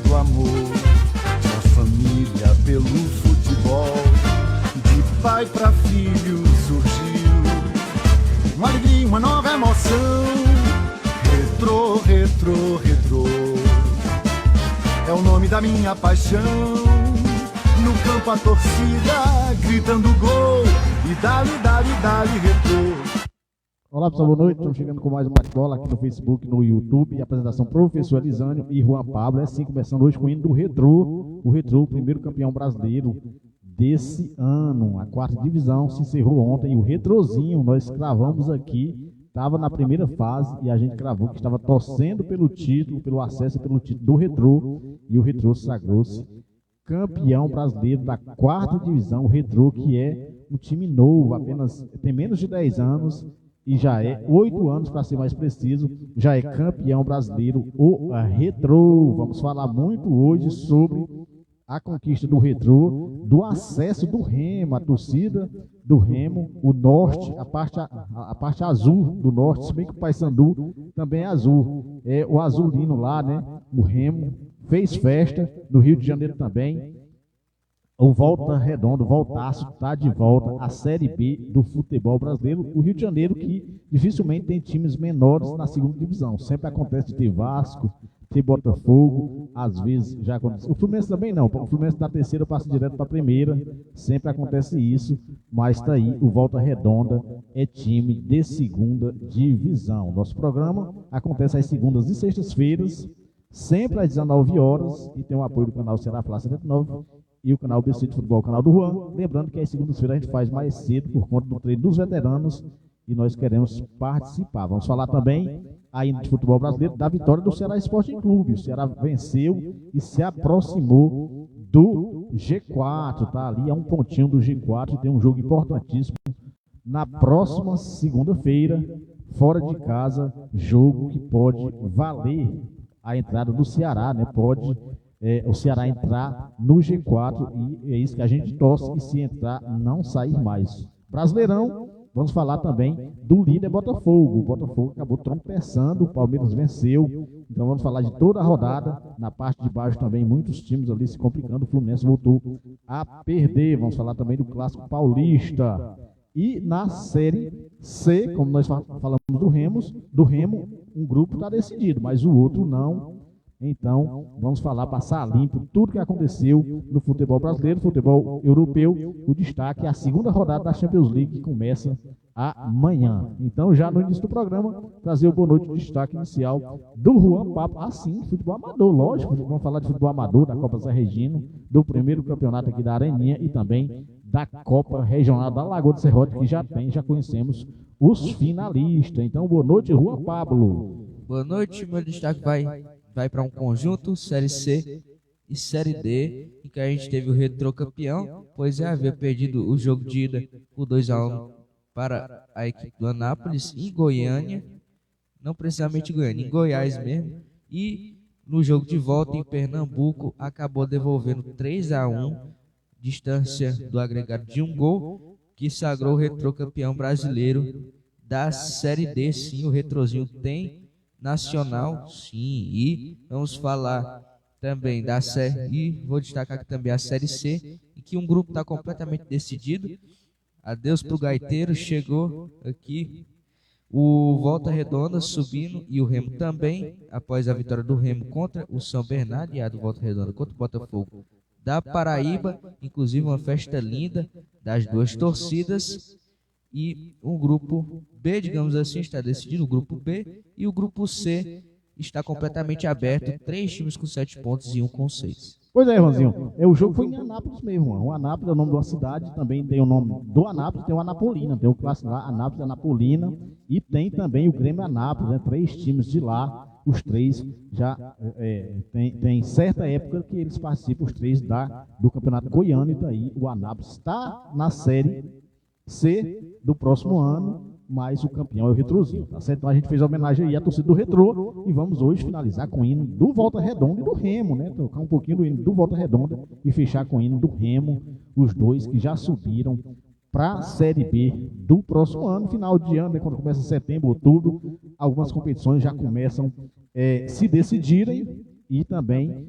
do amor, da família pelo futebol. De pai pra filho surgiu uma alegria, uma nova emoção. Retrô, retrô, retrô é o nome da minha paixão. No campo a torcida gritando gol e dali, dali, dali, retrô. Olá pessoal, boa noite. Estamos chegando com mais um bate-bola aqui no Facebook, no YouTube. Apresentação Professor Elisânio e Juan Pablo. É assim, começando hoje com o hino do Retrô. O Retrô, o primeiro campeão brasileiro desse ano. A quarta divisão se encerrou ontem e o Retrozinho, nós cravamos aqui, estava na primeira fase e a gente cravou que estava torcendo pelo título, pelo acesso e pelo título do Retrô. E o Retrô sagrou-se campeão brasileiro da quarta divisão. O Retrô, que é um time novo, apenas tem menos de 10 anos e já é 8 anos, para ser mais preciso, já é campeão brasileiro, o Retrô. Vamos falar muito hoje sobre a conquista do Retrô, do acesso do Remo, a torcida do Remo, o norte, a parte azul do norte, se bem que o Paysandu também é azul, é o azulino lá, né? O Remo fez festa, no Rio de Janeiro também. O Volta Redonda, o Voltaço, está de volta à Série B do futebol brasileiro. O Rio de Janeiro, que dificilmente tem times menores na segunda divisão. Sempre acontece de ter Vasco, ter Botafogo, às vezes já acontece. O Fluminense também não, o Fluminense da terceira passa direto para a primeira, sempre acontece isso, mas está aí, o Volta Redonda é time de segunda divisão. Nosso programa acontece às segundas e sextas-feiras, sempre às 19 horas, e tem o apoio do canal Ceará Fla 79 e o canal BC de Futebol, o canal do Juan. Lembrando que às segundas-feiras a gente faz mais cedo por conta do treino dos veteranos e nós queremos participar. Vamos falar também, ainda de futebol brasileiro, da vitória do Ceará Sporting Clube. O Ceará venceu e se aproximou do G4, tá ali a um pontinho do G4, e tem um jogo importantíssimo na próxima segunda-feira, fora de casa, jogo que pode valer a entrada do Ceará, né? Pode o Ceará entrar no G4 e é isso que a gente torce, e se entrar, não sair mais. Brasileirão, vamos falar também do líder Botafogo. O Botafogo acabou tropeçando, o Palmeiras venceu, então vamos falar de toda a rodada. Na parte de baixo também, muitos times ali se complicando, o Fluminense voltou a perder. Vamos falar também do Clássico Paulista. E na Série C, como nós falamos do Remo, um grupo está decidido, mas o outro não. Então, vamos falar, passar limpo tudo que aconteceu no futebol brasileiro, futebol europeu. O destaque é a segunda rodada da Champions League, que começa amanhã. Então, já no início do programa, trazer o boa noite, o destaque inicial do Juan Pablo. Ah, sim, futebol amador, lógico. Vamos falar de futebol amador, da Copa Zé Regino, do primeiro campeonato aqui da Areninha e também da Copa Regional da Lagoa do Serrote, que já conhecemos os finalistas. Então, boa noite, Juan Pablo. Boa noite, meu destaque vai para um conjunto, Série C e Série D, em que a gente teve o Retrô campeão, pois havia perdido o jogo de ida por 2-1 para a equipe do Anápolis, em Goiânia, não precisamente em Goiânia, em Goiás mesmo, e no jogo de volta em Pernambuco, acabou devolvendo 3-1, distância do agregado de um gol, que sagrou o Retrô campeão brasileiro da Série D. Sim, o Retrozinho tem nacional, sim, e vamos falar também da Série, e vou destacar aqui também a Série C, em que um grupo está completamente decidido. Adeus para o Gaiteiro, chegou aqui o Volta Redonda subindo e o Remo também, após a vitória do Remo contra o São Bernardo e a do Volta Redonda contra o Botafogo da Paraíba, inclusive uma festa linda das duas torcidas. E o grupo B, digamos assim, está decidido, o grupo B, e o grupo C está completamente aberto, 3 times com 7 pontos e 1 com 6. Pois é, Ronzinho, o jogo foi em Anápolis mesmo. O Anápolis é o nome de uma cidade, também tem o nome do Anápolis, tem o Anapolina, tem o clássico lá, Anápolis Anapolina, e tem também o Grêmio Anápolis, né? 3 times de lá, os 3 já tem certa época que eles participam, os 3 do Campeonato Goiano, e daí o Anápolis está na Série C do próximo ano, mas o campeão é o Retrozinho, tá certo? Então a gente fez a homenagem aí à torcida do Retrô e vamos hoje finalizar com o hino do Volta Redonda e do Remo, né? Tocar um pouquinho do hino do Volta Redonda e fechar com o hino do Remo, os dois que já subiram para a Série B do próximo ano, final de ano, né? Quando começa setembro, outubro, algumas competições já começam a se decidirem e também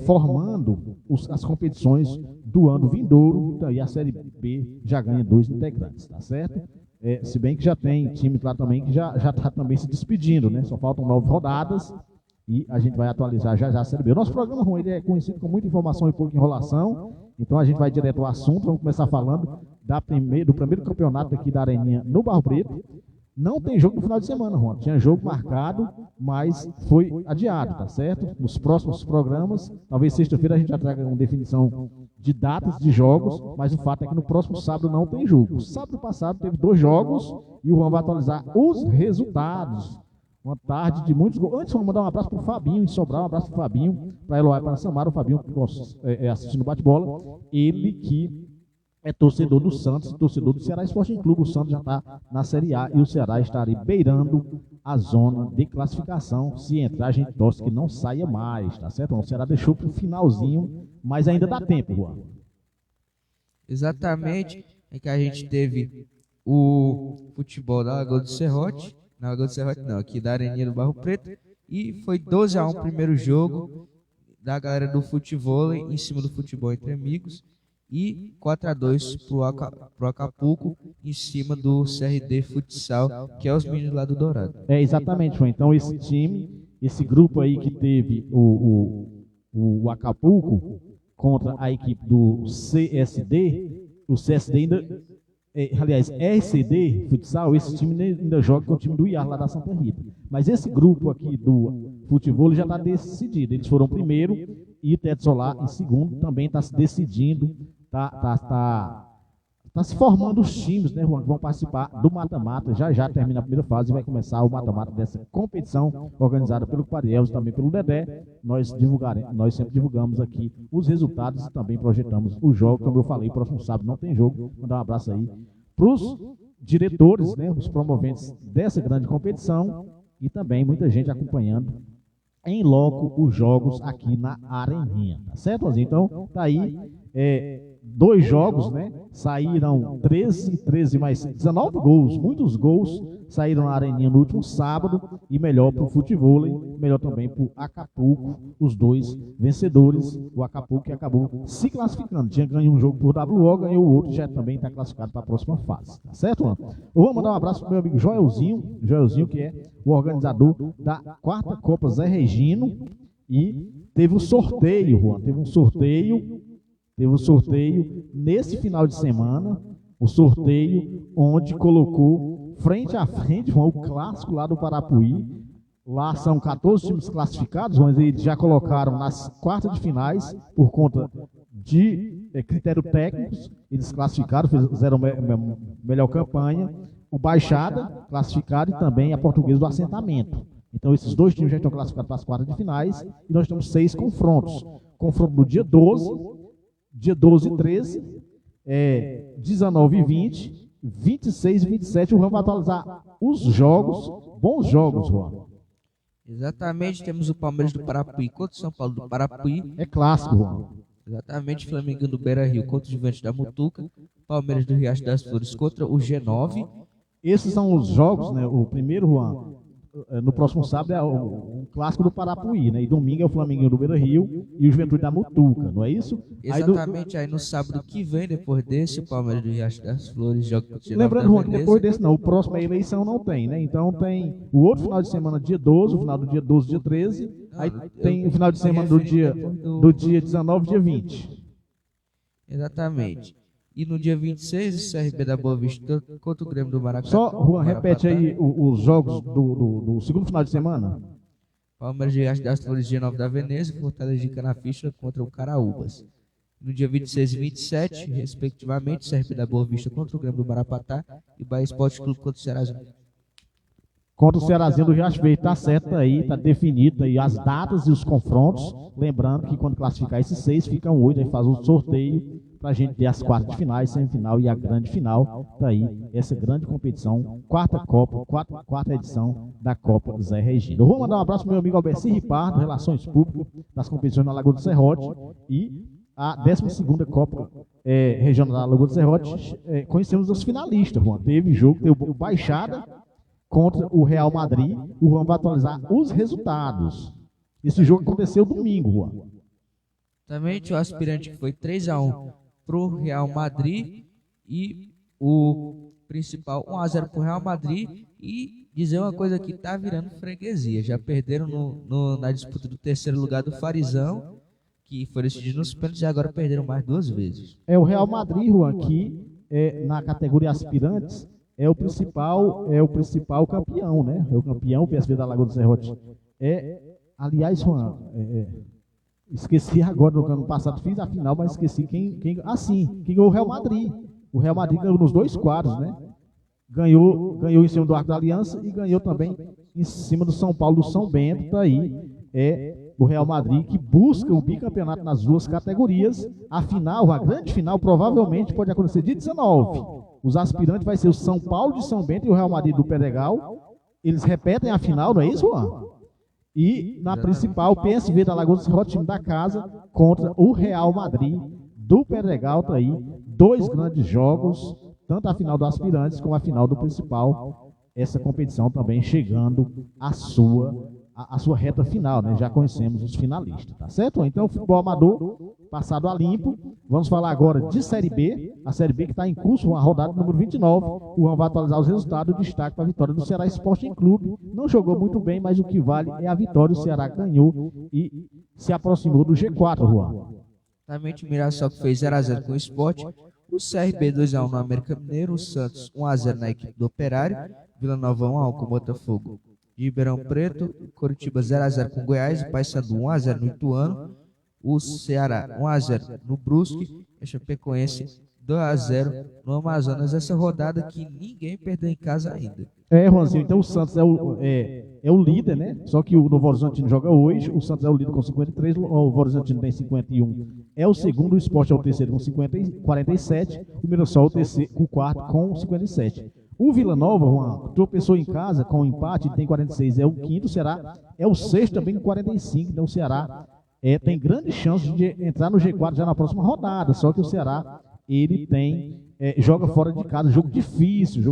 formando as competições do ano vindouro, e a Série B já ganha 2 integrantes, tá certo? Se bem que já tem time lá também que já está também se despedindo, né? Só faltam 9 rodadas e a gente vai atualizar já a Série B. O nosso programa, Juan, ele é conhecido com muita informação e pouca enrolação, então a gente vai direto ao assunto. Vamos começar falando do primeiro campeonato aqui da Areninha no Barro Preto. Não tem jogo no final de semana, Juan. Tinha jogo marcado, mas foi adiado, tá certo? Nos próximos programas, talvez sexta-feira a gente já traga uma definição de datas de jogos, mas o fato é que no próximo sábado não tem jogo. Sábado passado teve 2 jogos e o Juan vai atualizar os resultados. Uma tarde de muitos gols. Antes, vamos mandar um abraço para o Fabinho em Sobral, um abraço para o Fabinho, para Eloy, para Samara, o Fabinho assistindo o bate-bola. Ele que é torcedor do Santos, torcedor do Ceará Sporting Clube. O Santos já está na Série A e o Ceará está ali beirando a zona de classificação. Se entrar, a gente torce que não saia mais, tá certo? O Ceará deixou para o finalzinho, mas ainda dá tempo, Juan. Exatamente, é que a gente teve o futebol da Lagoa do Serrote, na Lagoa do Serrote não, aqui da Areninha do Barro Preto, e foi 12-1 o primeiro jogo da galera do futebol em cima do futebol entre amigos, e 4-2 pro Acapulco em cima do CRD Futsal, que é os meninos lá do Dourado. Exatamente, Juan. Então esse time, esse grupo aí que teve o Acapulco contra a equipe do CSD, o CSD ainda, aliás, RCD Futsal, esse time ainda joga com o time do IAR lá da Santa Rita. Mas esse grupo aqui do futebol já está decidido. Eles foram primeiro e o Teto Solar em segundo, também está se decidindo. Tá se formando os times, né, Juan, que vão participar do mata-mata. Já termina a primeira fase e vai começar o mata-mata dessa competição organizada pelo Pariel e também pelo Dedé. Nós sempre divulgamos aqui os resultados e também projetamos o jogo. Como eu falei, próximo sábado não tem jogo. Mandar um abraço aí para os diretores, né, os promoventes dessa grande competição e também muita gente acompanhando em loco os jogos aqui na Areninha, tá certo? Então, tá aí 2 jogos, né? Saíram 13 mais 19 gols, muitos gols saíram na Areninha no último sábado, e melhor para o futevôlei, melhor também para o Acapulco, os 2 vencedores. O Acapulco que acabou se classificando, tinha ganho um jogo por WO, ganhou o outro, já também está classificado para a próxima fase, tá certo, mano? Eu vou mandar um abraço para o meu amigo Joelzinho, que é o organizador da 4ª Copa Zé Regino, e teve um sorteio, Juan, teve um sorteio nesse final de semana, o sorteio onde colocou frente a frente, Juan, o clássico lá do Parapuí. Lá são 14 times classificados, mas eles já colocaram nas quartas de finais, por conta de critério técnicos, eles classificaram, fizeram melhor campanha. O Baixada classificado e também a Portuguesa do Assentamento. Então esses 2 times já estão classificados para as quartas de finais e nós temos 6 confrontos. Confronto no dia 12 e 13, 19 e 20, 26 e 27, o Juan vai atualizar os jogos, bons jogos, Juan. Exatamente, temos o Palmeiras do Parapuí contra o São Paulo do Parapuí. É clássico, Juan. Exatamente, Flamengo do Beira Rio contra o Juventus da Mutuca, Palmeiras do Riacho das Flores contra o G9. Esses são os jogos, né? O primeiro, Juan, no próximo sábado é o clássico do Parapuí, né? E domingo é o Flamenguinho do Beira Rio e o Juventude da Mutuca, não é isso? Exatamente, aí no sábado que vem, depois desse, o Palmeiras do Riacho das Flores joga contra o Lembrando, Juan, que depois desse não, o próximo é eleição não tem, né? Então tem o outro final de semana, dia 12, o final do dia 12, dia 13, aí tem o final de semana do dia 19, dia 20. Exatamente. E no dia 26, o CRB da Boa Vista contra o Grêmio do Maracatu. Só, Juan, repete aí os jogos do segundo final de semana. Palmeiras de Riacho das Flores, G9 da Veneza, Fortaleza de Canaficha contra o Caraúbas. No dia 26 e 27, respectivamente, CRB da Boa Vista contra o Grêmio do Marapatá e Bahia Esporte Clube contra o Cearazinho. Contra o Cearazinho do Riacho Verde, tá certo aí, tá definido aí as datas e os confrontos. Lembrando que quando classificar esses 6, ficam 8, aí faz um sorteio para a gente ter as quartas de finais, semifinal e a grande final. Tá aí essa grande competição, quarta edição da Copa Zé Regino. Eu vou mandar um abraço pro meu amigo Alberci Ripardo, Relações Públicas das competições na Lagoa do Serrote, e a 12ª Copa Regional da Lagoa do Serrote. Conhecemos os finalistas, Juan. Teve jogo, teve o Baixada contra o Real Madrid. O Juan vai atualizar os resultados. Esse jogo aconteceu domingo, Juan. Exatamente, o aspirante que foi 3-1 pro Real Madrid e o principal 1-0 pro Real Madrid. E dizer uma coisa que tá virando freguesia, já perderam na disputa do terceiro lugar do Farizão, que foi decidido nos pênaltis, e agora perderam mais 2 vezes. É o Real Madrid, Juan, que na categoria aspirantes é o principal campeão, né? É o campeão, o PSV da Lagoa do Serrote. Aliás, Juan, esqueci agora, no ano passado fiz a final, mas esqueci quem ganhou o Real Madrid. O Real Madrid ganhou nos 2 quadros, né? Ganhou em cima do Arco da Aliança e ganhou também em cima do São Paulo, do São Bento. Aí o Real Madrid que busca o bicampeonato nas 2 categorias. A final, a grande final, provavelmente pode acontecer dia 19. Os aspirantes vai ser o São Paulo de São Bento e o Real Madrid do Pedregal. Eles repetem a final, não é isso, Juan? E na principal, o PSV da Lagoa do Serrote, time da casa, contra o Real Madrid do Pedregal. Tá aí 2 grandes jogos, tanto a final do aspirantes como a final do principal. Essa competição também chegando à sua reta final, né? Já conhecemos os finalistas, tá certo? Então, o futebol amador passado a limpo. Vamos falar agora de Série B, a Série B que está em curso, uma rodada número 29. O Juan vai atualizar os resultados, o destaque para a vitória do Ceará Sporting Clube. Não jogou muito bem, mas o que vale é a vitória. O Ceará ganhou e se aproximou do G4, Juan. Exatamente, o Mirassol que fez 0-0 com o Sport, o CRB 2-1 no América Mineiro, o Santos 1-0 na equipe do Operário, Vila Nova 1-1 com o Botafogo de Ribeirão Preto, Coritiba 0-0 com o Goiás, o Paysandu 1-0 no Ituano, o Ceará 1-0 no Brusque, a Chapecoense 2-0 no Amazonas. Essa rodada que ninguém perdeu em casa ainda. Juanzinho, então o Santos é o líder, né? Só que o Novo Horizontino joga hoje, o Santos é o líder com 53, o Novo Horizontino tem 51, é o segundo, o Sport é o terceiro com 47, o Mirassol é o terceiro, o quarto com 57. O Vila Nova, Juan, tropeçou em casa com um empate, tem 46, é o quinto, o Ceará é o sexto também com 45, então o Ceará tem grande chance de entrar no G4 já na próxima rodada, só que o Ceará, ele joga fora de casa, jogo difícil,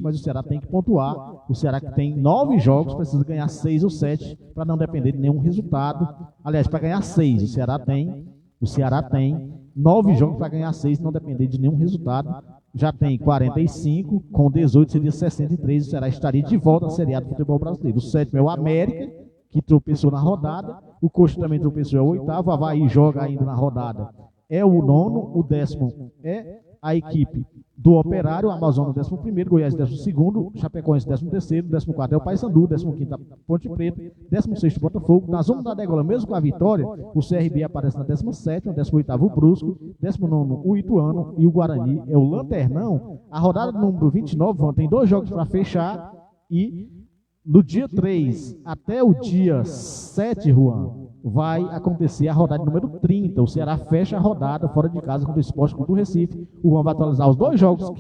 mas o Ceará tem que pontuar. O Ceará que tem 9 jogos, precisa ganhar 6 ou 7 para não depender de nenhum resultado. Aliás, para ganhar 6, o Ceará tem 9 jogos para ganhar 6, não depender de nenhum resultado. Já tem 45, com 18 seria 63, o Ceará estaria de volta à Série A do futebol brasileiro. O sétimo é o América, que tropeçou na rodada, o Coxa também tropeçou, é o oitavo, o Avaí joga ainda na rodada, é o nono, o 10º é a equipe do Operário, o Amazonas 11º, Goiás 12º, Chapecoense 13º, 14º é o Paysandu, 15º Ponte Preta, 16º Botafogo. Na zona da degola, mesmo com a vitória, o CRB aparece na 17ª, 18º o Brusco, 19º o Ituano e o Guarani é o Lanternão. A rodada número 29, tem 2 jogos para fechar e do dia 3 até o dia 7, Juan, vai acontecer a rodada número 30. O Ceará fecha a rodada fora de casa contra o Sport Clube do Recife. O Juan vai atualizar os 2 jogos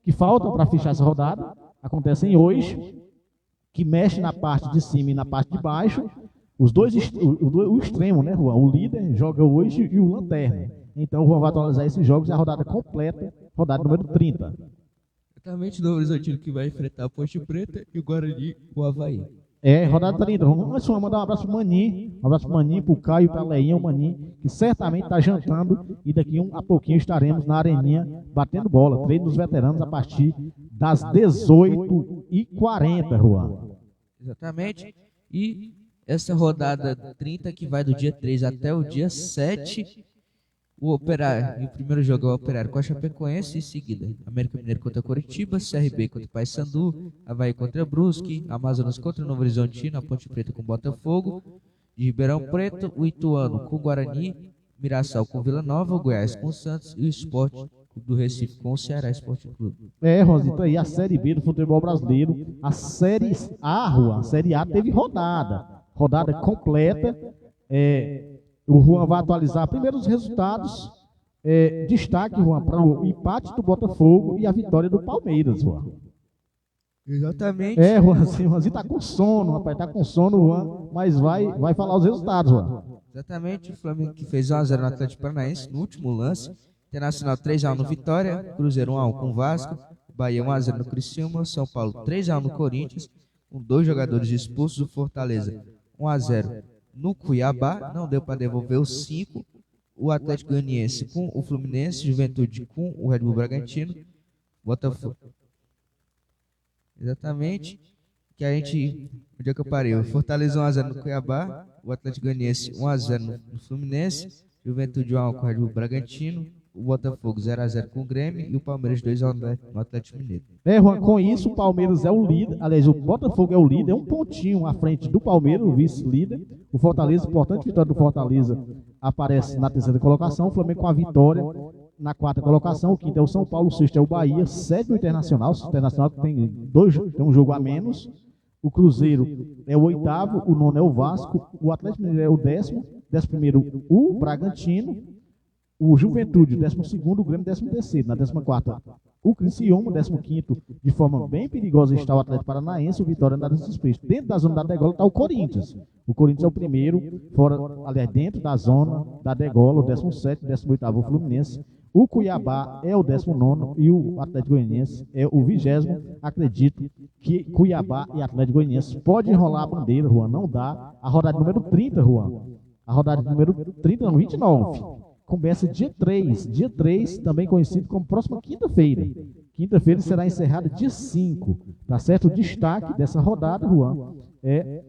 que faltam para fechar essa rodada. Acontecem hoje, que mexe na parte de cima e na parte de baixo. O extremo, né, Juan? O líder joga hoje e o lanterna. Então o Juan vai atualizar esses jogos e a rodada completa, rodada número 30. Exatamente, o Novo Horizontino que vai enfrentar a Ponte Preta e o Guarani, o Avaí. Rodada 30. Vamos mandar um abraço pro Maninho, pro Caio, pra Leinha, o Maninho, que certamente está jantando e daqui a pouquinho estaremos na areninha batendo bola. Treino dos veteranos a partir das 18h40, Juan. Exatamente. E essa rodada 30 que vai do dia 3 até o dia 7, o Operário, e o primeiro jogo é o Operário com a Chapecoense, em seguida América Mineiro contra Coritiba, CRB contra o Paysandu, Avaí contra Brusque, Amazonas contra o Novo Horizontino, a Ponte Preta com o Botafogo, de Ribeirão Preto, o Ituano com o Guarani, Mirassol com Vila Nova, o Goiás com o Santos e o Sport do Recife com o Ceará Esporte Clube. Rosito, aí a Série B do futebol brasileiro, a Série A, Juan, a Série A teve rodada completa. O Juan vai atualizar primeiro os resultados. Destaque, Juan, para o empate do Botafogo e a vitória do Palmeiras, Juan. Exatamente. Juanzinho está com sono, rapaz, está com sono, Juan, mas vai falar os resultados, Juan. Exatamente, o Flamengo que fez 1-0 no Atlético Paranaense no último lance, Internacional 3-1 no Vitória, Cruzeiro 1-1 com o Vasco, Bahia 1-0 no Criciúma, São Paulo 3-1 no Corinthians, com 2 jogadores expulsos, o Fortaleza 1-0 no Cuiabá, não deu para devolver os 5. O Atlético Goianiense com o Fluminense, Juventude com o Red Bull Bragantino, Botafogo. Exatamente. Que a gente, onde é que eu parei? O Fortaleza 1x0 no Cuiabá, o Atlético Goianiense 1x0 no Fluminense, Juventude 1x1 com o Red Bull Bragantino, o Botafogo 0x0 com o Grêmio e o Palmeiras 2x1 no Atlético Mineiro. Juan, com isso o Palmeiras é o líder, aliás, o Botafogo é o líder, um pontinho à frente do Palmeiras, o vice-líder. O Fortaleza, importante vitória do Fortaleza, aparece na terceira colocação, o Flamengo com a vitória na quarta colocação, o quinto é o São Paulo, o sexto é o Bahia, sétimo o Internacional, o Internacional tem um jogo a menos, o Cruzeiro é o oitavo, o nono é o Vasco, o Atlético Mineiro é o 10º primeiro o Bragantino, o Juventude, 12º, o Grêmio, 13º. Na 14ª, o Criciúma, 15º, de forma bem perigosa está o Atlético Paranaense, o Vitória nada suspeito. Dentro da zona da degola está o Corinthians. O Corinthians é o primeiro, aliás, dentro da zona da degola, o 17º, 18º, o Fluminense. O Cuiabá é o 19º e o Atlético Goianiense é o 20º. Acredito que Cuiabá e Atlético Goianiense pode enrolar a bandeira, Juan, não dá. A rodada número 30, Juan. A rodada número 30, não, 29. Começa dia 3, também conhecido como próxima quinta-feira. Quinta-feira será encerrada dia 5, tá certo? O destaque dessa rodada, Juan, é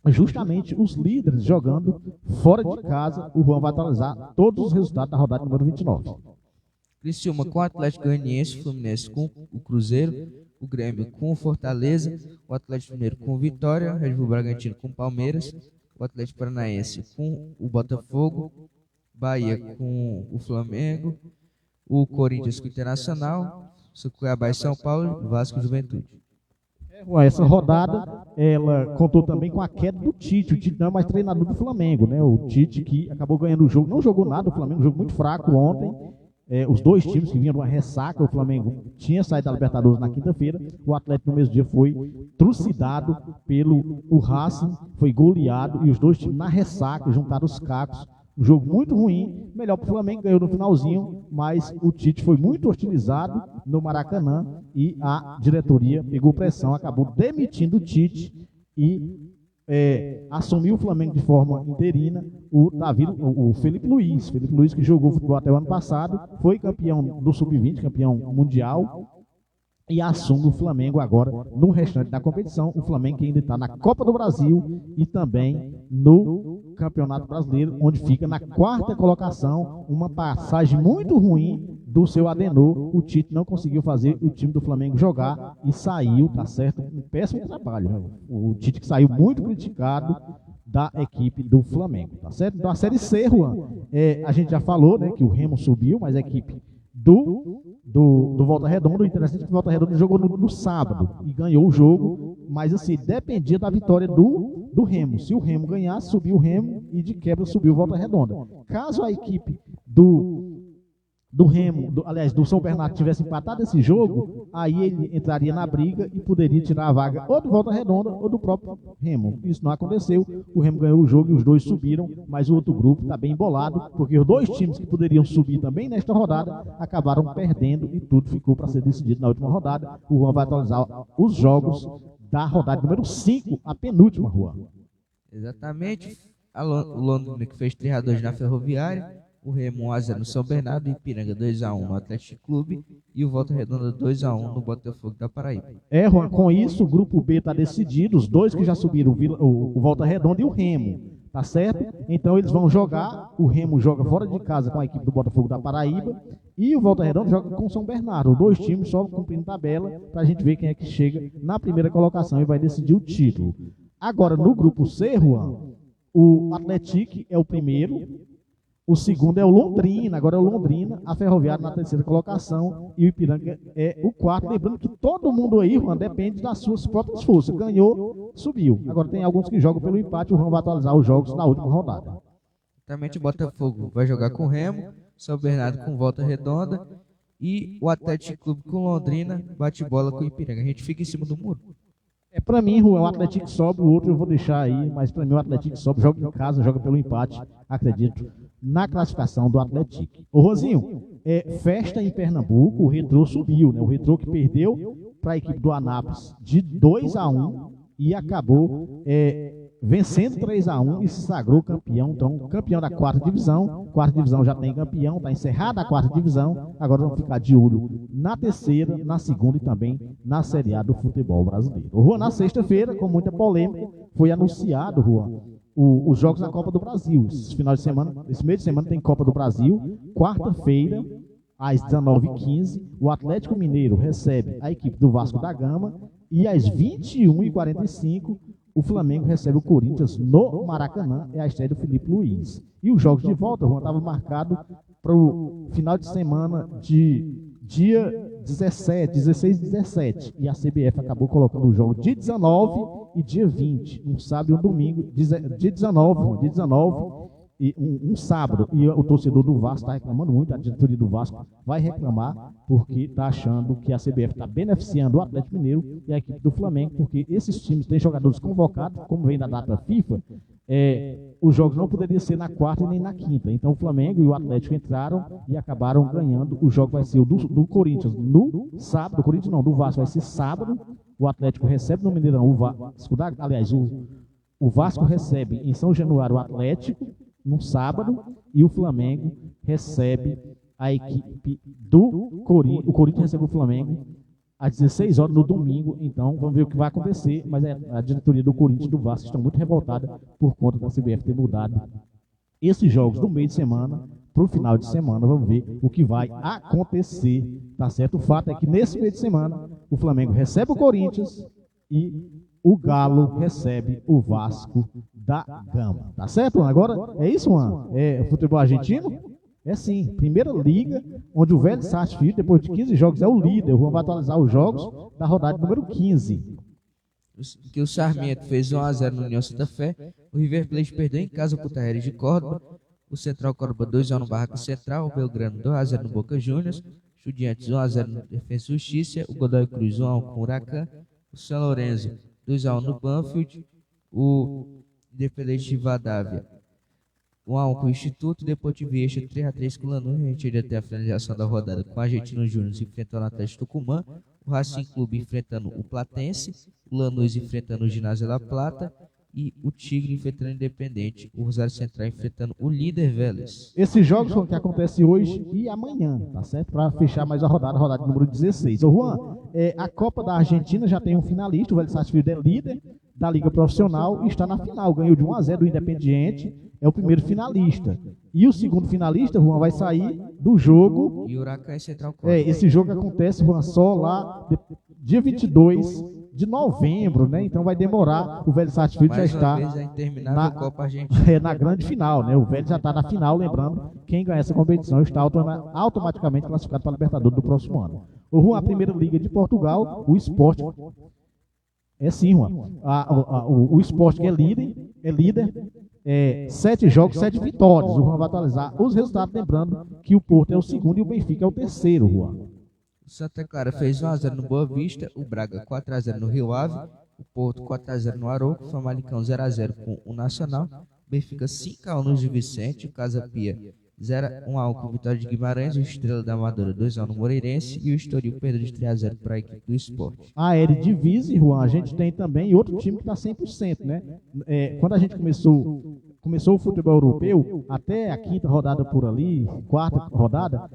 justamente os líderes jogando fora de casa. O Juan vai atualizar todos os resultados da rodada número 29. Criciúma com o Atlético Goianiense, Fluminense com o Cruzeiro, o Grêmio com o Fortaleza, o Atlético Mineiro com o Vitória, o Red Bull Bragantino com o Palmeiras, o Atlético Paranaense com o Botafogo, Bahia com o Flamengo, o Corinthians com o Internacional, o Cuiabá e São Paulo, Vasco e Juventude. Essa rodada, ela contou também com a queda do Tite. O Tite não é mais treinador do Flamengo, né? O Tite que acabou ganhando o jogo, não jogou nada, o Flamengo jogou muito fraco ontem. Os dois times que vinham de uma ressaca, o Flamengo tinha saído da Libertadores na quinta-feira, o Atlético no mesmo dia foi trucidado pelo Racing, foi goleado, e os dois times na ressaca juntaram os cacos. Um jogo muito ruim, melhor para o Flamengo, ganhou no finalzinho, mas o Tite foi muito hostilizado no Maracanã e a diretoria pegou pressão, acabou demitindo o Tite e assumiu o Flamengo de forma interina o Felipe Luiz. Felipe Luiz, que jogou futebol até o ano passado, foi campeão do Sub-20, campeão mundial, e assume o Flamengo agora no restante da competição. O Flamengo que ainda está na Copa do Brasil e também no Campeonato Brasileiro, onde fica na quarta colocação, uma passagem muito ruim do seu Adenor. O Tite não conseguiu fazer o time do Flamengo jogar e saiu, tá certo? Um péssimo trabalho. O Tite que saiu muito criticado da equipe do Flamengo, tá certo? Então a Série C, Juan, a gente já falou, né, que o Remo subiu, mas a equipe do Volta Redonda, o interessante é que o Volta Redonda jogou no sábado e ganhou o jogo, mas assim, dependia da vitória do Remo. Se o Remo ganhasse, subiu o Remo e de quebra subiu o Volta Redonda. Caso a equipe do Remo, aliás, do São Bernardo tivesse empatado esse jogo, aí ele entraria na briga e poderia tirar a vaga ou do Volta Redonda ou do próprio Remo. Isso não aconteceu, o Remo ganhou o jogo e os dois subiram, mas o outro grupo está bem embolado, porque os dois times que poderiam subir também nesta rodada acabaram perdendo e tudo ficou para ser decidido na última rodada. O Juan vai atualizar os jogos da rodada número 5, a penúltima, Juan. Exatamente, o Londrina que fez 3x2 na Ferroviária, o Remo 1x0 no São Bernardo, Ipiranga 2x1 no Atlético Clube e o Volta Redonda 2x1 no Botafogo da Paraíba. Juan, com isso o grupo B está decidido, os dois que já subiram, o Volta Redonda e o Remo, tá certo? Então eles vão jogar, o Remo joga fora de casa com a equipe do Botafogo da Paraíba e o Volta Redonda joga com o São Bernardo. Os dois times só cumprindo tabela para a gente ver quem é que chega na primeira colocação e vai decidir o título. Agora no grupo C, Juan, o Atlético é o primeiro, o segundo é o Londrina, agora é o Londrina, a Ferroviária na terceira colocação e o Ipiranga é o quarto. Lembrando que todo mundo aí, Juan, depende das suas próprias forças. Ganhou, subiu. Agora tem alguns que jogam pelo empate, o Juan vai atualizar os jogos na última rodada. Exatamente, o Botafogo vai jogar com o Remo, São Bernardo com Volta Redonda e o Atlético Clube com Londrina bate bola com o Ipiranga. A gente fica em cima do muro. Para mim, Juan, o Atlético sobe, o outro eu vou deixar aí, mas para mim o Atlético sobe, joga em casa, joga pelo empate, acredito, na classificação do Atlético. Ô Rosinho, festa em Pernambuco, o Retrô subiu, né? O Retrô que perdeu para a equipe do Anápolis de 2-1 e acabou vencendo 3-1 e se sagrou campeão, então campeão da quarta divisão. Quarta divisão já tem campeão, está encerrada a quarta divisão. Agora vamos ficar de olho na terceira, na segunda e também na Série A do futebol brasileiro. Juan, na sexta-feira, com muita polêmica, foi anunciado, Juan, os jogos da Copa do Brasil. Esse final de semana, esse meio de semana tem Copa do Brasil. Quarta-feira, às 19h15, o Atlético Mineiro recebe a equipe do Vasco da Gama e às 21h45 o Flamengo recebe o Corinthians no Maracanã, é a estreia do Felipe Luiz. E os jogos de volta, Juan, estava marcado para o final de semana de dia 17, 16 e 17. E a CBF acabou colocando o jogo dia 19 e dia 20, um sábado e um domingo, dia 19 e um sábado. E o torcedor do Vasco está reclamando muito, a diretoria do Vasco vai reclamar, porque está achando que a CBF está beneficiando o Atlético Mineiro e a equipe do Flamengo, porque esses times têm jogadores convocados, como vem da data FIFA, os jogos não poderiam ser na quarta e nem na quinta. Então o Flamengo e o Atlético entraram e acabaram ganhando. O jogo vai ser o do Corinthians no sábado, do Vasco vai ser sábado. O Atlético recebe no Mineirão o Vasco recebe em São Januário o Atlético no sábado e o Flamengo recebe a equipe do Corinthians. O Corinthians recebe o Flamengo às 16 horas no domingo. Então vamos ver o que vai acontecer, mas a diretoria do Corinthians e do Vasco estão muito revoltadas por conta da CBF ter mudado esses jogos do meio de semana para o final de semana. Vamos ver o que vai acontecer, tá certo? O fato é que nesse meio de semana o Flamengo recebe o Corinthians e o Galo recebe o Vasco da Gama, tá certo? Agora é isso, mano? É futebol argentino? É sim, primeira liga, onde o Vélez Sarsfield, depois de 15 jogos, é o líder. O Juan vai atualizar os jogos da rodada número 15. Que o Sarmiento fez 1-0 no União Santa Fé, o River Plate perdeu em casa para o Tajeres de Córdoba, o Central Córdoba 2-1 no Barraca Central, o Belgrano 2-0 no Boca Juniors, Estudiantes 1-0 no Defensa e Justiça, o Godoy Cruz 1-1 com o Huracan, o São Lourenço 2-1 no Banfield, o Independente de Vadávia 1-1 com o Instituto, Deportivo Vieja 3-3 com o Lanús. A gente iria ter a finalização da rodada com o Argentino Júnior enfrentando o Atlético Tucumã, o Racing Clube enfrentando o Platense, o Lanús enfrentando o Ginásio La Plata e o Tigre enfrentando o Independente, o Rosário Central enfrentando o líder Vélez. Esses jogos são que acontecem hoje e amanhã, tá certo? Para fechar mais a rodada número 16. Ô Juan, a Copa da Argentina já tem um finalista, o Vélez Sarsfield é líder da Liga Profissional e está na final, ganhou de 1-0 do Independiente, é o primeiro finalista. E o segundo finalista, Juan, vai sair do jogo. E o Huracan é Central Córdoba. Esse jogo acontece, Juan, só lá dia 22 de novembro, né? Então vai demorar. O Vélez Sarsfield já está na grande final, né? O Vélez já está na final, lembrando, quem ganhar essa competição está automaticamente classificado para a Libertadores do próximo ano. O Juan, a primeira liga de Portugal, o Sport. É sim, Juan. O Sport que é líder. 7 jogos, 7 vitórias. O Juan vai atualizar os resultados, lembrando que o Porto é o segundo e o Benfica é o terceiro, Juan. O Santa Clara fez 1-0 no Boa Vista, o Braga 4-0 no Rio Ave, o Porto 4-0 no Arouca, o Famalicão 0-0 com o Nacional, o Benfica 5-1 no Gil Vicente, o Casa Pia 1-1 com o Vitória de Guimarães, o Estrela da Amadora 2-1 no Moreirense e o Estoril perdeu de 3-0 para a equipe do Sport. A Eredivisie, Juan, a gente tem também outro time que está 100%, né? Quando a gente começou o futebol europeu, até a quinta rodada por ali, quarta rodada,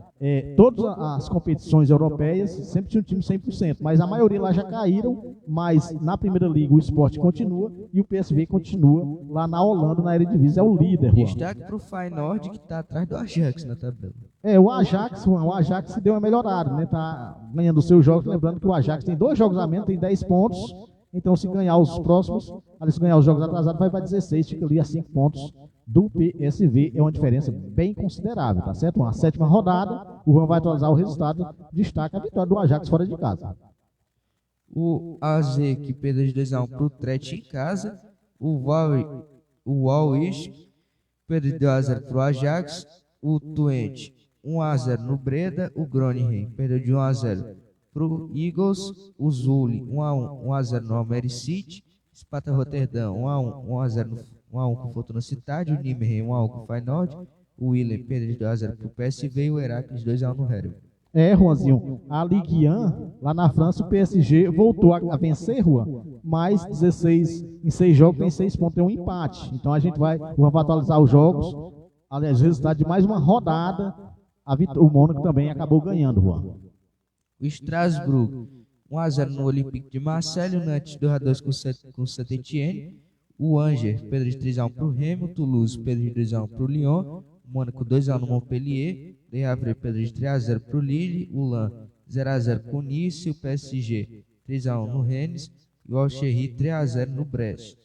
todas as competições europeias sempre tinham um time 100%, mas a maioria lá já caíram, mas na primeira liga o Sport continua e o PSV continua lá na Holanda, na Eredivisie, é o líder. Juan. Destaque para o Feyenoord, que está atrás do Ajax na tabela. O Ajax, Juan, o Ajax deu uma melhorada, né? Tá ganhando os seus jogos, lembrando que o Ajax tem 2 jogos a menos, tem 10 pontos. Então, se ganhar os próximos, se ganhar os jogos atrasados, vai para 16, fica ali a 5 pontos do PSV. É uma diferença bem considerável, tá certo? A 7ª rodada, o Juan vai atualizar o resultado, destaca a vitória do Ajax fora de casa. O AZ, que perdeu de 2-1 para o Tret em casa, o Walwish perdeu de 1-0 para o Ajax, o Twente 1-0 no Breda, o Groningen perdeu de 1-0 para o Eagles, o Zuli 1-0 no Almere City, Sparta Rotterdam 1-0 com o Fortuna Cidade, o Nijmegen 1-1 com o Feyenoord, o Willem perdeu de 2-0 para o PSV e o Heracles 2-1 no Herenveen. Juanzinho, a Ligue 1, lá na França, o PSG voltou a vencer, Juan, mas 16 em 6 jogos tem 6 pontos, tem um empate. Então o Juan vai atualizar os jogos, aliás, o resultado de mais uma rodada, o Mônaco também acabou ganhando, Juan. O Strasbourg, 1-0 no Olympique de Marseille, o Nantes 2-2 com o Saint-Étienne, o Angers, Pedro de 3-1 para o Remo, Toulouse, Pedro de 2-1 para o Lyon, Mônaco 2-1 no Montpellier, Le Havre, Pedro de 3-0 para o Lille, o Lens 0-0 com o Nice, o PSG 3-1 no Rennes e o Alchery 3-0 no Brest.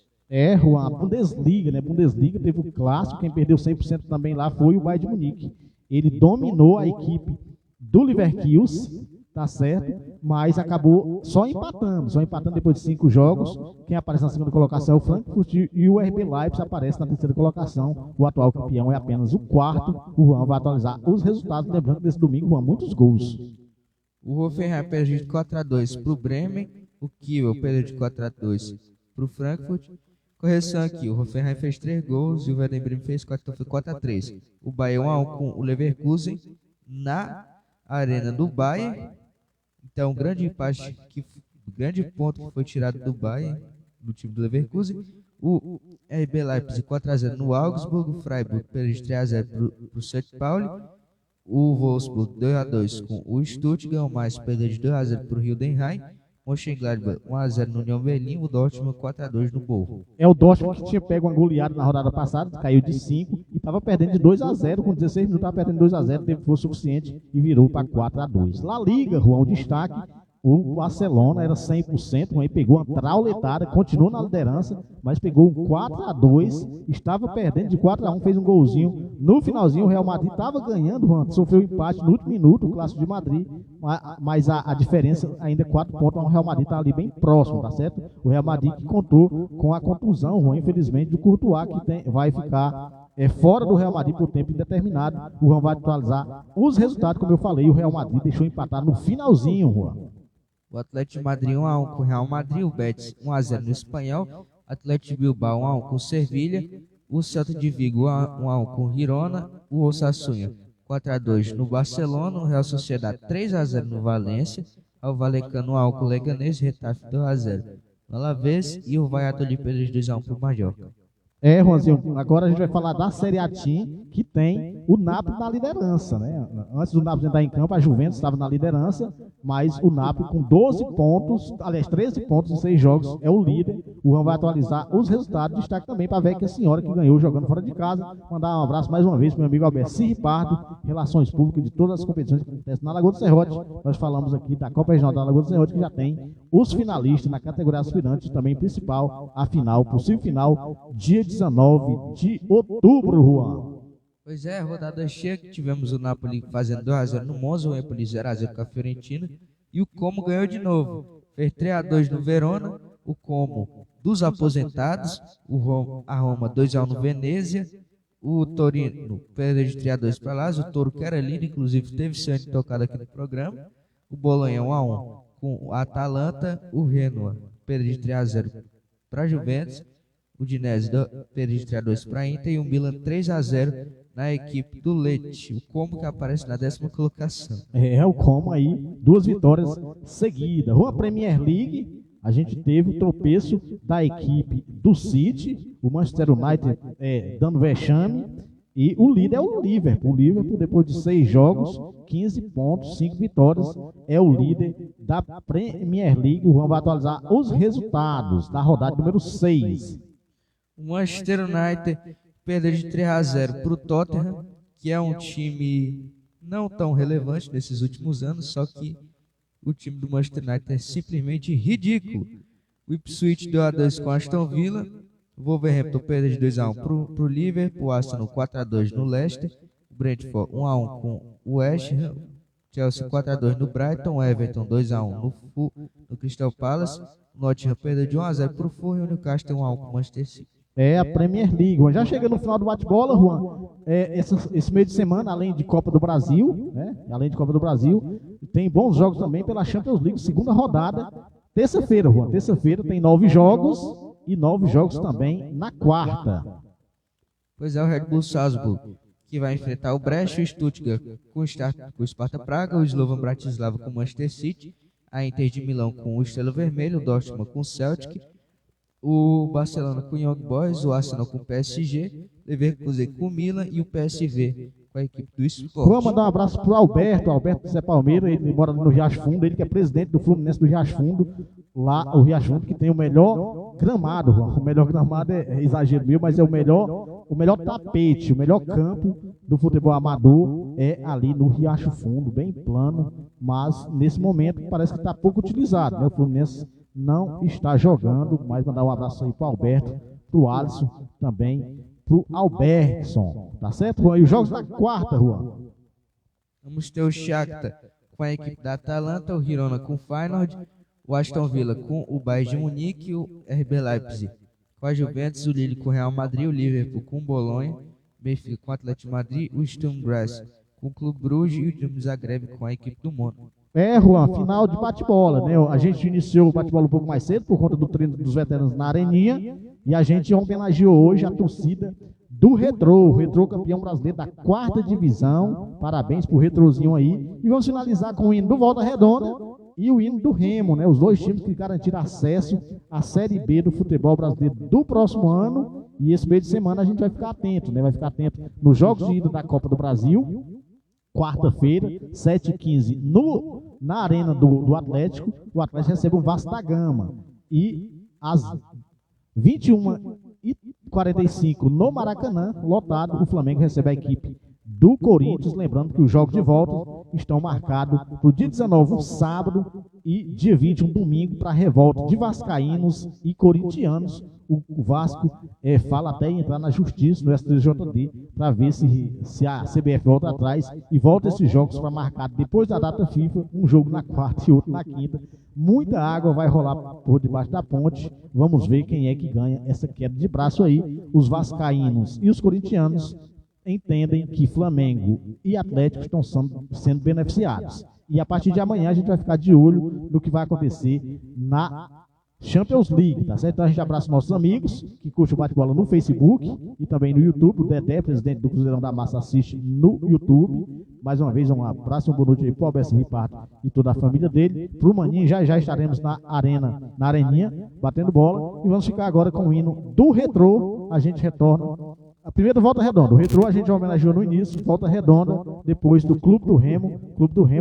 Juan, a Bundesliga, né? Bundesliga teve o clássico, quem perdeu 100% também lá foi o Bayern de Munique. Ele dominou a equipe do Leverkusen, tá certo? Mas acabou só empatando depois de 5 jogos. Quem aparece na segunda colocação é o Frankfurt e o RB Leipzig aparece na terceira colocação. O atual campeão é apenas o quarto. O Juan vai atualizar os resultados, lembrando que desse domingo, Juan, muitos gols. O Hoffenheim perdeu de 4-2 para o Bremen, o Kiel perdeu de 4-2 para o Frankfurt. Correção aqui, o Hoffenheim fez 3 gols e o Werder Bremen fez 4, então foi 4-3. O Bayern 1-1 com o Leverkusen na arena do Bayern. Então, grande ponto que foi tirado do Bayern, do time do Leverkusen. O RB Leipzig 4-0 no Augsburg, o Freiburg perdeu de 3-0 para o St. Pauli. O Wolfsburg 2-2 com o Stuttgart, o Mainz perdeu de 2-0 para o Heidenheim. Mönchengladbach 1-0 no Union Berlin, o Dortmund 4-2 no Borro. É o Dortmund que tinha pego uma goleada na rodada passada, caiu de 5 e estava perdendo de 2-0, com 16 minutos estava perdendo 2-0, teve força suficiente e virou para 4-2. La Liga, Juan, o destaque, o Barcelona era 100%, aí pegou uma trauletada, continuou na liderança, mas pegou um 4-2, estava perdendo de 4-1, fez um golzinho. No finalzinho, o Real Madrid estava ganhando, Juan, sofreu um empate no último minuto, o Clássico de Madrid, mas a diferença ainda é 4 pontos, o Real Madrid está ali bem próximo, tá certo? O Real Madrid que contou com a contusão, Juan, infelizmente, do Courtois, que vai ficar fora do Real Madrid por tempo indeterminado. O Juan vai atualizar os resultados, como eu falei, o Real Madrid deixou empatar no finalzinho, Juan. O Atlético de Madrid 1-1 com o Real Madrid, o Betis 1-0 no Espanhol, Atlético de Bilbao 1-1 com o Sevilha, o Celta de Vigo 1-1 com o Girona, o Osasuna 4-2 no Barcelona, o Real Sociedad 3-0 no Valência, o Vallecano 1-1 com o Leganés, Retafe 2-0 no Alavés e o Valladolid perdeu de 2-1 para o Mallorca. Juanzinho, agora a gente vai falar da Série A Team, que tem o Napoli na liderança, né? Antes do Napoli entrar em campo, a Juventus estava na liderança, mas o Napoli com 12 pontos, aliás, 13 pontos em 6 jogos, é o líder. O Juan vai atualizar os resultados, destaque também para a Vecchia Senhora, que ganhou jogando fora de casa. Mandar um abraço mais uma vez para o meu amigo Alberto Ripardo, Relações Públicas de todas as competições que acontecem na Lagoa do Serrote. Nós falamos aqui da Copa Regional da Lagoa do Serrote, que já tem os finalistas na categoria aspirantes, também principal, a final, possível final, dia 19 de outubro, Juan. Pois é, rodada cheia que tivemos o Napoli fazendo 2-0 no Monza, o Empoli 0-0 com a Fiorentina e o Como ganhou de novo. Fez 3-2 no Verona, o Como dos aposentados, a Roma 2-1 no Venezia, o Torino perdeu de 3-2 para lá, o Toro que era líder, inclusive teve seu ano tocado aqui no programa, o Bolonha 1-1 com a Atalanta, o Genoa perdeu de 3-0 para a Juventus, o Udinese perdeu de 3-2 para a Inter e o Milan 3-0 na equipe do Lecce, o Como que aparece na 10ª colocação. O Como aí, 2 vitórias seguidas. Uma Premier League, a gente teve o tropeço da equipe do City, o Manchester United dando vexame, e o líder é o Liverpool. O Liverpool, depois de 6 jogos, 15 pontos, 5 vitórias, é o líder da Premier League. O Juan vai atualizar os resultados da rodada número 6. O Manchester United perdeu de 3-0 para o Tottenham, que é um time não tão relevante nesses últimos anos, só que o time do Manchester United é simplesmente ridículo. O Ipswich 2-2 com o Aston Villa, o Wolverhampton perdeu de 2-1 para o Liverpool, o Arsenal 4-2 no Leicester, o Brentford 1-1 com o West Ham, Chelsea 4-2 no Brighton, o Everton 2-1 no Crystal Palace, o Nottingham perdeu de 1-0 para o Fulham e o Newcastle 1-1 com o Manchester City. A Premier League. Já chega no final do bate-bola, Juan. Esse meio de semana, além de Copa do Brasil, né? Além de Copa do Brasil, tem bons jogos também pela Champions League, segunda rodada. Terça-feira, Juan. Terça-feira tem 9 jogos e 9 jogos também na quarta. Pois é, o Red Bull Salzburg, que vai enfrentar o Brecht, o Stuttgart com o Sparta Praga, o Slovan Bratislava com o Manchester City, a Inter de Milão com o Estrela Vermelha, o Dortmund com o Celtic, o Barcelona com o Young Boys, o Arsenal com o PSG, o Leverkusen com o Milan e o PSV com a equipe do Sport. Vou mandar um abraço pro Alberto Zé Palmeira, ele mora no Riacho Fundo, ele que é presidente do Fluminense do Riacho Fundo, lá o Riacho Fundo que tem o melhor gramado, o melhor gramado é exagero meu, mas é o melhor tapete, o melhor campo do futebol amador é ali no Riacho Fundo, bem plano, mas nesse momento parece que está pouco utilizado, né? O Fluminense não está jogando, mas mandar um abraço aí pro Alberto, pro Alisson também, pro Albertson, tá certo, Juan? E os jogos da quarta, Juan? Vamos ter o Shakhtar com a equipe da Atalanta, o Girona com o Feyenoord, o Aston Villa com o Bayern de Munique e o RB Leipzig com a Juventus, o Lille com o Real Madrid, o Liverpool com o Bolonha, o Benfica com o Atlético de Madrid, o Sturm Graz com o Clube Bruges e o Dinamo Zagreb com a equipe do Mônaco. Juan, final de bate-bola, né? A gente iniciou o bate-bola um pouco mais cedo por conta do treino dos veteranos na Areninha e a gente homenageou hoje a torcida do Retrô, o Retrô campeão brasileiro da 4ª divisão. Parabéns pro Retrozinho aí. E vamos finalizar com o hino do Volta Redonda e o hino do Remo, né? Os dois times que garantiram acesso à Série B do futebol brasileiro do próximo ano. E esse meio de semana a gente vai ficar atento, né? Vai ficar atento nos jogos de ida da Copa do Brasil. Quarta-feira, 7h15, na Arena do Atlético, o Atlético recebe o Vasco da Gama. E às 21h45, no Maracanã, lotado, o Flamengo recebe a equipe do Corinthians. Lembrando que os jogos de volta estão marcados para o dia 19, um sábado, e dia 20, um domingo, para a revolta de vascaínos e corintianos. O Vasco fala até em entrar na justiça, no STJD, para ver se a CBF volta atrás e volta esses jogos para marcar depois da data FIFA, um jogo na quarta e outro na quinta. Muita água vai rolar por debaixo da ponte. Vamos ver quem é que ganha essa queda de braço aí. Os vascaínos e os corintianos entendem que Flamengo e Atlético estão sendo beneficiados. E a partir de amanhã a gente vai ficar de olho no que vai acontecer na Champions League, tá certo? Então a gente abraça nossos amigos que curtem o bate-bola no Facebook e também no YouTube. O Dedé, presidente do Cruzeirão da Massa, assiste no YouTube. Mais uma vez, um abraço e uma boa noite aí pro Alberto Ripardo e toda a família dele. Pro Maninho, já estaremos na Areninha, batendo bola. E vamos ficar agora com o hino do Retrô. A gente retorna. A primeira Volta Redonda. O Retrô a gente homenageou no início, Volta Redonda, depois do Clube do Remo,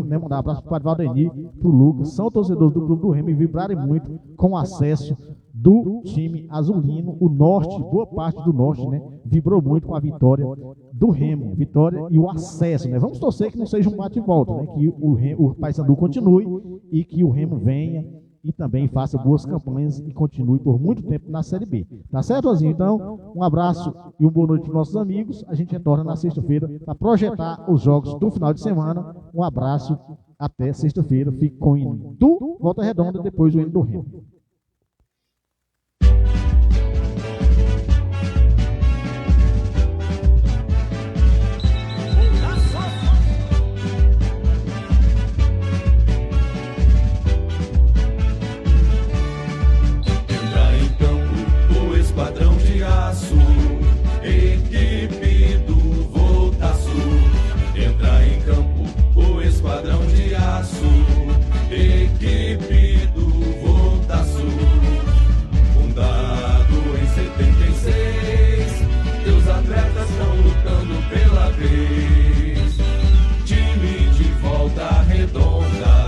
né? Mandar um abraço para o Padre Valdemir, para o Lucas, são torcedores do Clube do Remo e vibrarem muito com o acesso do time azulino. O Norte, boa parte do Norte, né? Vibrou muito com a vitória do Remo, vitória e o acesso, né? Vamos torcer que não seja um bate e volta, né? Que o Paysandu continue e que o Remo venha e também faça boas campanhas e continue por muito tempo na Série B. Tá certo, Ozinho? Então, um abraço e uma boa noite para os nossos amigos. A gente retorna na sexta-feira para projetar os jogos do final de semana. Um abraço, até sexta-feira. Fique com o hino do Volta Redonda, depois o hino do Remo. Esquadrão de aço, equipe do Voltaço. Entra em campo o esquadrão de aço, equipe do Voltaço. Fundado em 76, teus atletas estão lutando pela vez. Time de Volta Redonda.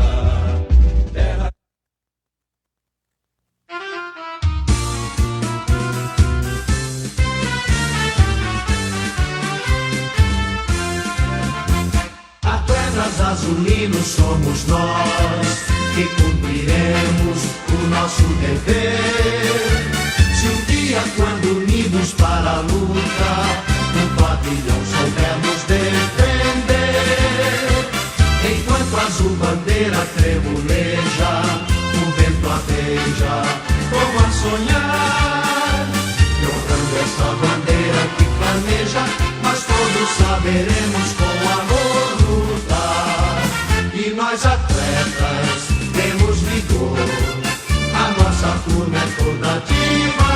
Azulinos somos nós que cumpriremos o nosso dever. Se um dia, quando unidos para a luta, no pavilhão soubermos defender, enquanto a azul bandeira tremoleja, o vento a beija, como a sonhar, e honrando essa bandeira que flameja, mas todos saberemos com amor lutar. E nós atletas temos vigor, a nossa turma é toda ativa.